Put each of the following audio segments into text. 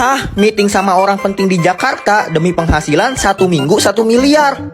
Hah? Meeting sama orang penting di Jakarta demi penghasilan 1 minggu 1 miliar.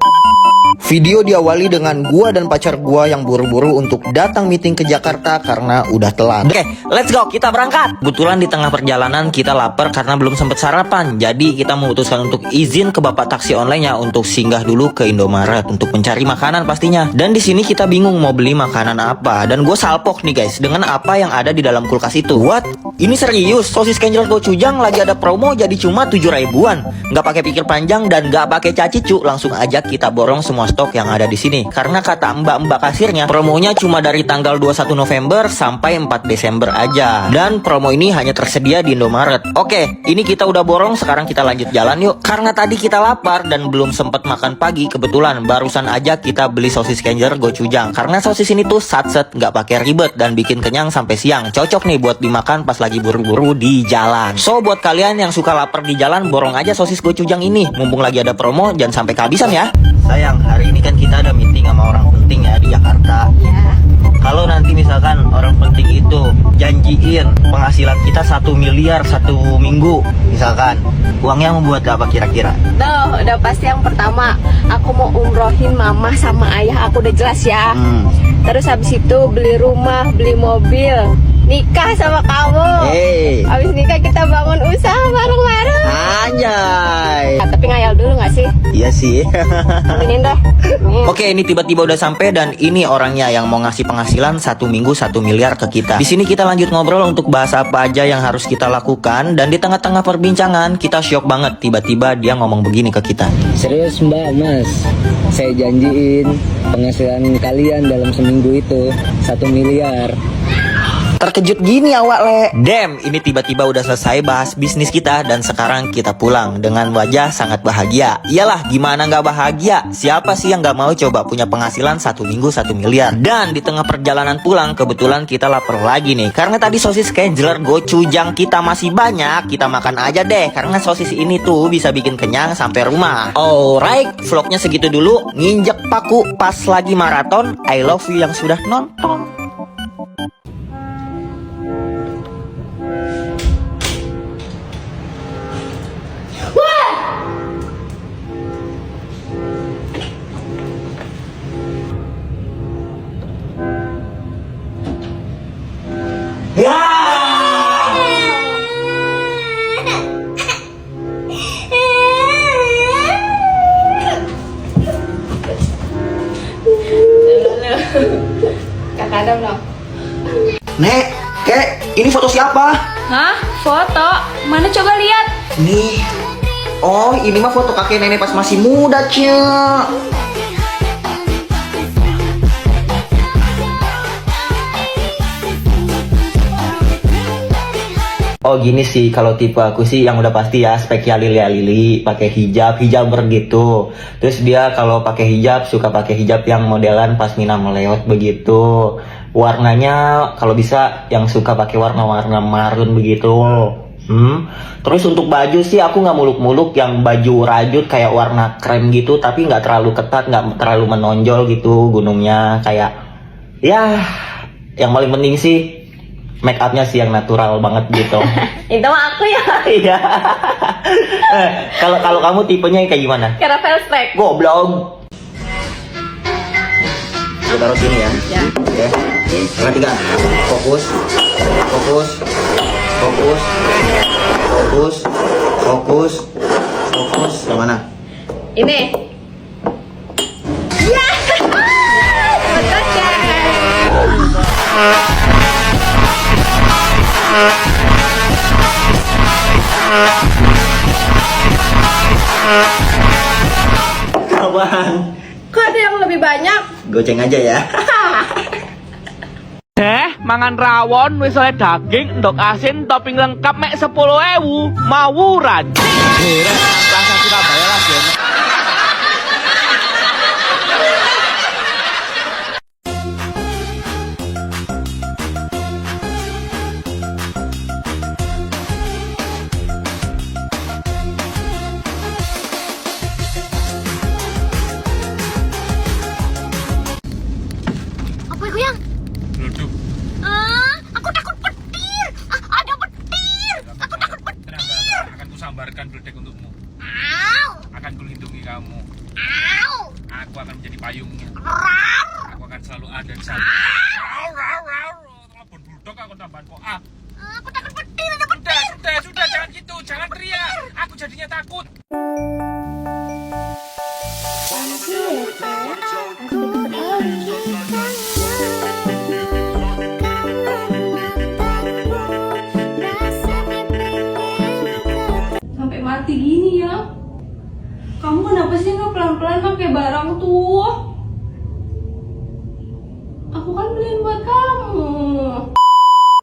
Video diawali dengan gua dan pacar gua yang buru-buru untuk datang meeting ke Jakarta karena udah telat. Oke, let's go, kita berangkat. Kebetulan di tengah perjalanan kita lapar karena belum sempat sarapan. Jadi kita memutuskan untuk izin ke bapak taksi online-nya untuk singgah dulu ke Indomaret untuk mencari makanan pastinya. Dan di sini kita bingung mau beli makanan apa. Dan gue salpok nih guys dengan apa yang ada di dalam kulkas itu. What? Ini serius? Sosis kenjelos gochujang lagi ada promo jadi cuma 7 ribuan. Nggak pakai pikir panjang dan nggak pakai cacicu, langsung aja kita borong semua stok yang ada di sini. Karena kata mbak-mbak kasirnya, promonya cuma dari tanggal 21 November sampai 4 Desember aja. Dan promo ini hanya tersedia di Indomaret. Oke, ini kita udah borong, sekarang kita lanjut jalan yuk. Karena tadi kita lapar dan belum sempat makan pagi, kebetulan barusan aja kita beli sosis kenjer gochujang. Karena sosis ini tuh satset, nggak pakai ribet dan bikin kenyang sampai siang. Cocok nih buat dimakan pas lagi buru-buru di jalan. So buat kalian yang suka lapar di jalan, borong aja sosis gochujang ini. Mumpung lagi ada promo, jangan sampai kehabisan ya. Sayang, hari ini kan kita ada meeting sama orang penting ya di Jakarta. Ya. Kalau nanti misalkan orang penting itu janjiin penghasilan kita 1 miliar 1 minggu, misalkan, uangnya mau buat apa kira-kira? Tuh, udah pasti yang pertama aku mau umrohin mama sama ayah, aku udah jelas ya. Terus habis itu beli rumah, beli mobil, nikah sama kamu. Habis nikah kita bangun usaha bareng-bareng. Anjay. Tapi ngayal dulu gak sih? Iya sih. Aminin deh. Oke, ini tiba-tiba udah sampai dan ini orangnya yang mau ngasih penghasilan 1 minggu 1 miliar ke kita. Di sini kita lanjut ngobrol untuk bahas apa aja yang harus kita lakukan, dan di tengah-tengah perbincangan kita syok banget tiba-tiba dia ngomong begini ke kita. Serius mbak, mas, saya janjiin penghasilan kalian dalam seminggu itu 1 miliar. Terkejut gini awak le. Damn, ini tiba-tiba udah selesai bahas bisnis kita dan sekarang kita pulang dengan wajah sangat bahagia. Iyalah, gimana nggak bahagia? Siapa sih yang nggak mau coba punya penghasilan 1 minggu 1 miliar? Dan di tengah perjalanan pulang, kebetulan kita lapar lagi nih. Karena tadi sosis kenjeler gochujang kita masih banyak, kita makan aja deh. Karena sosis ini tuh bisa bikin kenyang sampai rumah. Alright, vlognya segitu dulu. Nginjek paku pas lagi maraton. I love you yang sudah nonton. Kakak Adam dong. Nek, kek, ini foto siapa? Hah? Foto? Mana coba lihat? Nih. Oh, ini mah foto kakek nenek pas masih muda, Cek. Oh gini sih, kalau tipe aku sih yang udah pasti ya speknya Lili, pakai hijaber gitu. Terus dia kalau pakai hijab suka pakai hijab yang modelan pasmina meleot begitu. Warnanya kalau bisa yang suka pakai warna-warna marun begitu. Terus untuk baju sih aku nggak muluk-muluk yang baju rajut kayak warna krem gitu, tapi nggak terlalu ketat, nggak terlalu menonjol gitu gunungnya, kayak ya yang paling penting sih make upnya sih yang natural banget gitu. Itu mah aku ya. Iya. Kalau kamu tipenya kayak gimana? Karena felspek. Goblok. Gue taruh sini ya. Ya. Oke. Yang ketiga. Fokus. Fokus. Fokus. Fokus. Fokus. Fokus. Yang mana? Ini. Ya. Kawan. Kok ada yang lebih banyak? Goceng aja ya. Mangan rawon wis oleh daging, endok asin, topping lengkap mek 10.000. Mawuran. Rasa Surabaya lah ya. Apa itu yang? Aku takut petir. Ada petir. Aku takut petir. aku akan menjadi payungnya. Aku akan selalu ada di sana. Telepon bulldog aku tambahan kok. Aku takut petir, ada petir. Sudah, jangan gitu, jangan teriak. Aku jadinya takut. Sampai mati gini ya. Kamu kenapa sih nggak pelan-pelan pakai barang tuh? Aku kan beliin buat kamu.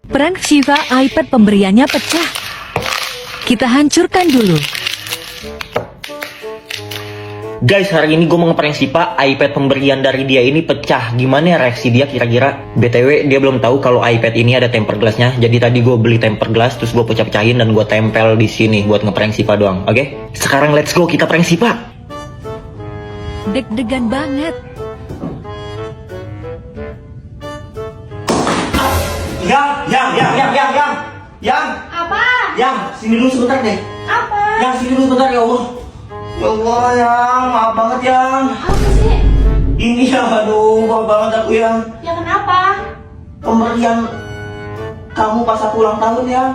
Prank Shiva iPad pemberiannya pecah. Kita hancurkan dulu. Guys, hari ini gue mau ngeprank Sipa, iPad pemberian dari dia ini pecah. Gimana ya reaksi dia kira-kira? BTW, dia belum tahu kalau iPad ini ada tempered glassnya. Jadi tadi gue beli tempered glass, terus gue pecah-pecahin dan gue tempel di sini buat ngeprank Sipa doang. Oke? Sekarang let's go, kita prank Sipa. Deg-degan banget. Yang, Apa? sini dulu sebentar deh. Apa? Yang, sini dulu sebentar ya Allah. Ya Allah, Yang, maaf banget Yang. Apa sih? Ini ya, aduh, maaf banget aku Yang. Ya kenapa? Pemberian kamu pas aku ulang tahun ya.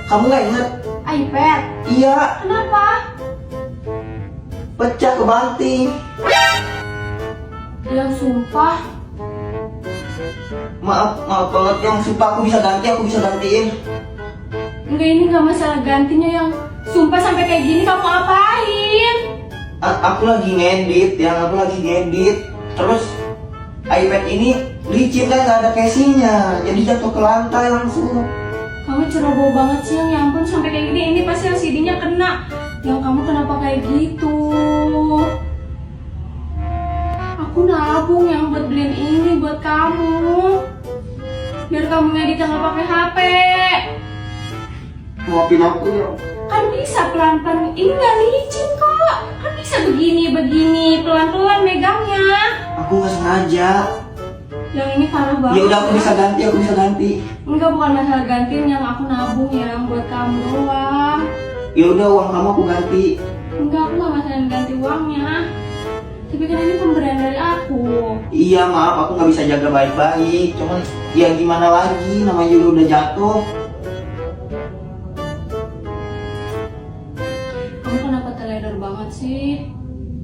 Kamu nggak inget? iPad. Iya, Kenapa? pecah kebanting. Ya sumpah. Maaf banget Yang, sumpah aku bisa gantiin. Enggak, ini nggak masalah gantinya yang. Sumpah sampai kayak gini kamu apain? Aku lagi ngedit, terus iPad ini licin kan, nggak ada casingnya, jadi jatuh ke lantai langsung. Kamu ceroboh banget sih yang, ya ampun sampai kayak gini. Ini pasti LCD-nya kena. Yang kamu kenapa kayak gitu? Aku nabung yang buat beliin ini buat kamu. Biar kamu ngeditnya nggak pakai HP. Maafin aku ya. Kan bisa pelan-pelan. Ini nggak licin kok. Kan bisa begini pelan-pelan megangnya. Aku nggak sengaja. Yang ini parah banget. Ya udah, aku bisa ganti. Enggak, bukan masalah gantiin, yang aku nabung yang buat kamu doang. Ya udah, uang kamu aku ganti. Enggak, aku nggak masalah ganti uangnya. Tapi kan ini pemberian dari aku. Iya maaf, aku nggak bisa jaga baik-baik. Cuman ya gimana lagi, namanya juga udah jatuh. Kamu kenapa teledor banget sih?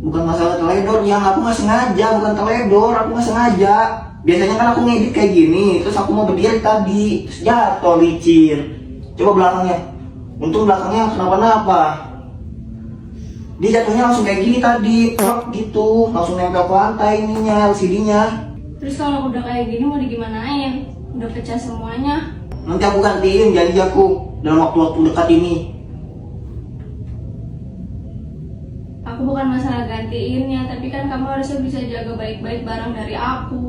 Bukan masalah teledor, Yang, aku nggak sengaja. Bukan teledor, aku nggak sengaja. Biasanya kan aku ngedit kayak gini, terus aku mau berdiri tadi, terus jatuh licin. Coba belakangnya. Untung belakangnya kenapa-napa. Dia jatuhnya langsung kayak gini tadi, plok gitu, langsung nempel ke lantai ininya, LCD-nya. Terus kalau udah kayak gini mau digimanain? Udah pecah semuanya. Nanti aku gantiin, janji aku dalam waktu-waktu dekat ini. Aku bukan masalah gantiinnya, tapi kan kamu harusnya bisa jaga baik-baik barang dari aku.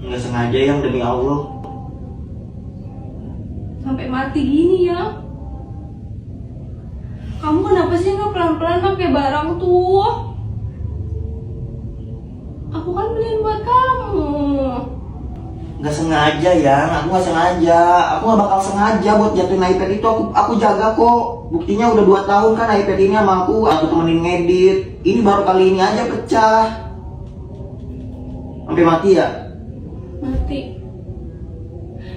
Nggak sengaja Yang, demi Allah. Sampai mati gini ya. Kamu kenapa sih nggak pelan-pelan pakai barang tuh? Aku kan beliin buat kamu. Nggak sengaja Yang, aku nggak sengaja. Aku nggak bakal sengaja buat jatuhin iPad itu. Aku jaga kok. Buktinya udah 2 tahun kan iPad ini sama aku temenin ngedit. Ini baru kali ini aja pecah. Sampai mati ya? Mati.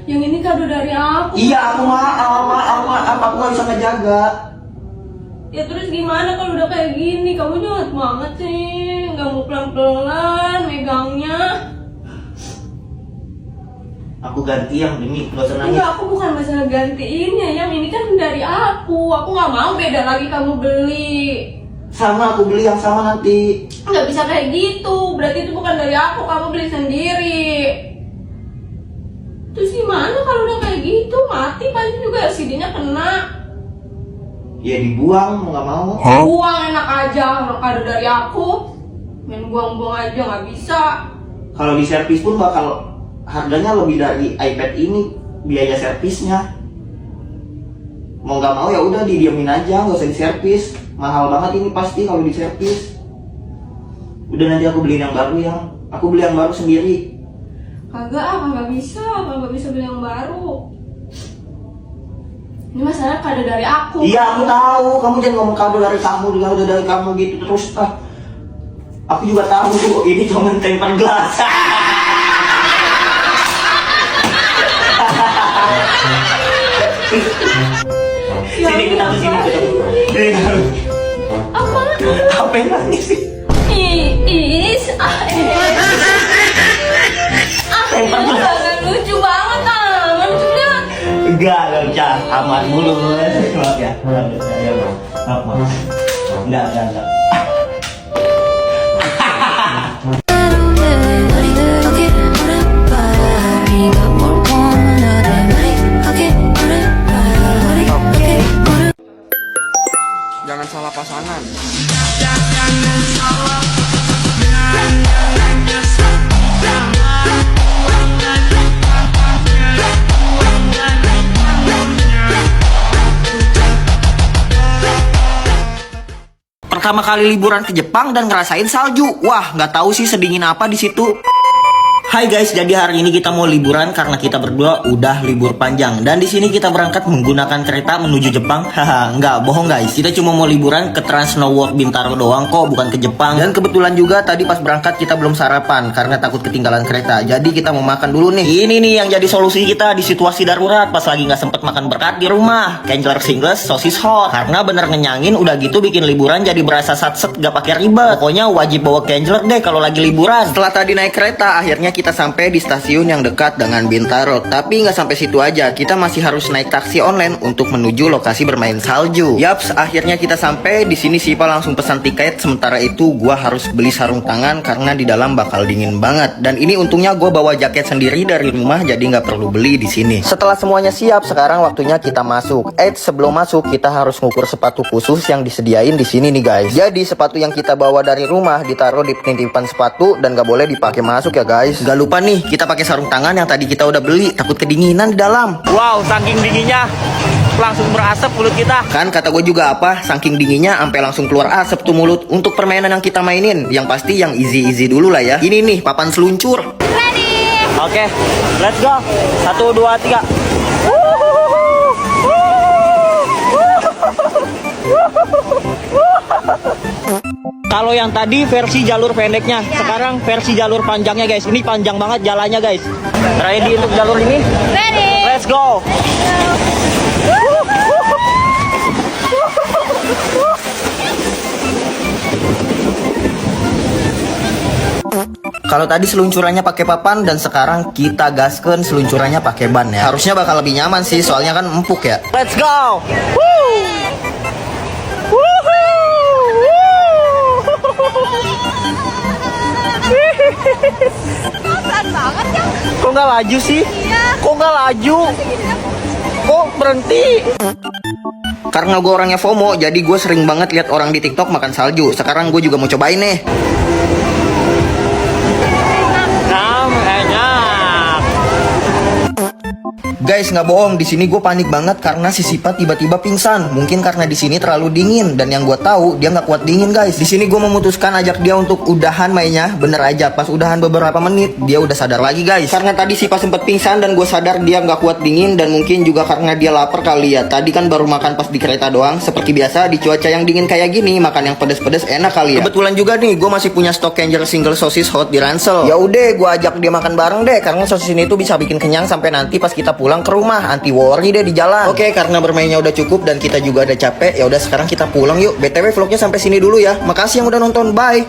Yang ini kado dari aku. Iya, aku maaf, aku nggak bisa ngejaga. Ya terus gimana kalau udah kayak gini? Kamu jahat banget sih. Nggak mau pelan-pelan megangnya. Aku ganti Yang, demi nggak usah nangis. Enggak, aku bukan masalah gantiinnya. Yang ini kan dari aku. Aku nggak mau beda lagi kamu beli. Sama, aku beli yang sama nanti. Nggak bisa kayak gitu. Berarti itu bukan dari aku. Kamu beli sendiri. Terus gimana kalau udah kayak gitu? Mati pasti juga LCD-nya kena. Ya dibuang, mau nggak mau. Buang enak aja. Orang kado dari aku. Main buang-buang aja nggak bisa. Kalau di servis pun bakal harganya lebih dari iPad ini, biaya servisnya. Mau nggak mau ya udah didiemin aja, nggak usah diservis. Mahal banget ini pasti kalau diservis. Udah nanti aku beliin yang baru Yang. Aku beli yang baru sendiri. Kagak bisa beli yang baru. Ini masalah kado dari aku. Iya aku tahu, kamu jangan ngomong kado dari kamu gitu terus. Aku juga tahu ini cuma temper gelas. Sini kita ke sini. Apa yang nangis sih? Temper gelas. Lucu banget nggak lucu lihat. Enggak bisa. Aman mulu. Maaf ya. Maaf. Enggak. Jangan salah pasangan. Pertama kali liburan ke Jepang dan ngerasain salju. Wah, nggak tahu sih sedingin apa di situ. Hai guys, jadi hari ini kita mau liburan karena kita berdua udah libur panjang. Dan di sini kita berangkat menggunakan kereta menuju Jepang. Haha, nggak bohong guys. Kita cuma mau liburan ke Trans Snow World Bintaro doang kok, bukan ke Jepang. Dan kebetulan juga tadi pas berangkat kita belum sarapan karena takut ketinggalan kereta. Jadi kita mau makan dulu nih. Ini nih yang jadi solusi kita di situasi darurat pas lagi nggak sempet makan berkat di rumah. Kengler singles sosis hot. Karena bener ngenyangin, udah gitu bikin liburan jadi berasa satset gak pakai ribet. Pokoknya wajib bawa kengler deh kalau lagi liburan. Setelah tadi naik kereta, akhirnya kita sampai di stasiun yang dekat dengan Bintaro. Tapi nggak sampai situ aja, kita masih harus naik taksi online untuk menuju lokasi bermain salju. Yaps, akhirnya kita sampai di sini. Sipa langsung pesan tiket. Sementara itu gua harus beli sarung tangan karena di dalam bakal dingin banget. Dan ini untungnya gua bawa jaket sendiri dari rumah, jadi nggak perlu beli di sini. Setelah semuanya siap, sekarang waktunya kita masuk. Sebelum masuk kita harus ngukur sepatu khusus yang disediain di sini nih guys. Jadi sepatu yang kita bawa dari rumah ditaruh di penitipan sepatu dan nggak boleh dipakai masuk ya guys. Gak lupa nih, kita pakai sarung tangan yang tadi kita udah beli, takut kedinginan di dalam. Wow, saking dinginnya langsung berasap mulut kita. Kan kata gue juga apa, saking dinginnya sampai langsung keluar asap tuh mulut. Untuk permainan yang kita mainin, yang pasti yang easy dulu lah ya. Ini nih papan seluncur. Oke, let's go. 1, 2, 3. Kalau yang tadi versi jalur pendeknya, sekarang versi jalur panjangnya guys. Ini panjang banget jalannya guys. Ready untuk jalur ini? Ready. Let's go. Kalau tadi seluncurannya pakai papan dan sekarang kita gaskan seluncurannya pakai ban ya. Harusnya bakal lebih nyaman sih, soalnya kan empuk ya. Let's go. Kok nggak laju sih? Kok nggak laju? Kok berhenti? Karena gue orangnya FOMO, jadi gue sering banget lihat orang di TikTok makan salju. Sekarang gue juga mau cobain nih. Guys, nggak bohong, di sini gue panik banget karena si Sipa tiba-tiba pingsan. Mungkin karena di sini terlalu dingin dan yang gue tahu dia nggak kuat dingin guys. Di sini gue memutuskan ajak dia untuk udahan mainnya. Bener aja, pas udahan beberapa menit dia udah sadar lagi guys. Karena tadi Sipa sempet pingsan dan gue sadar dia nggak kuat dingin dan mungkin juga karena dia lapar kali ya. Tadi kan baru makan pas di kereta doang. Seperti biasa di cuaca yang dingin kayak gini makan yang pedes-pedes enak kali ya. Kebetulan juga nih gue masih punya stok Kengler single sosis hot di ransel. Ya udah, gue ajak dia makan bareng deh karena sosis ini tuh bisa bikin kenyang sampai nanti pas kita pulang ke rumah, anti worry deh di jalan. Oke, karena bermainnya udah cukup dan kita juga udah capek, ya udah sekarang kita pulang yuk. BTW vlognya sampai sini dulu ya. Makasih yang udah nonton, bye.